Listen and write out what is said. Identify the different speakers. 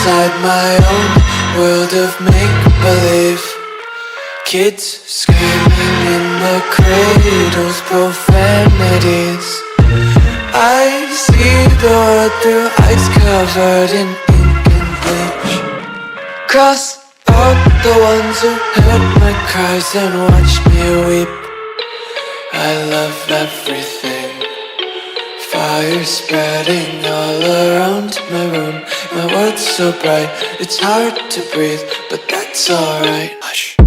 Speaker 1: inside my own world of make-believe. Kids screaming in the cradles, profanities. I see the world through eyes covered in ink and bleach. Cross out the ones who heard my cries and watched me weep. I love everything. Fire spreading all around my room. My world's so bright, it's hard to breathe, but that's alright. Hush.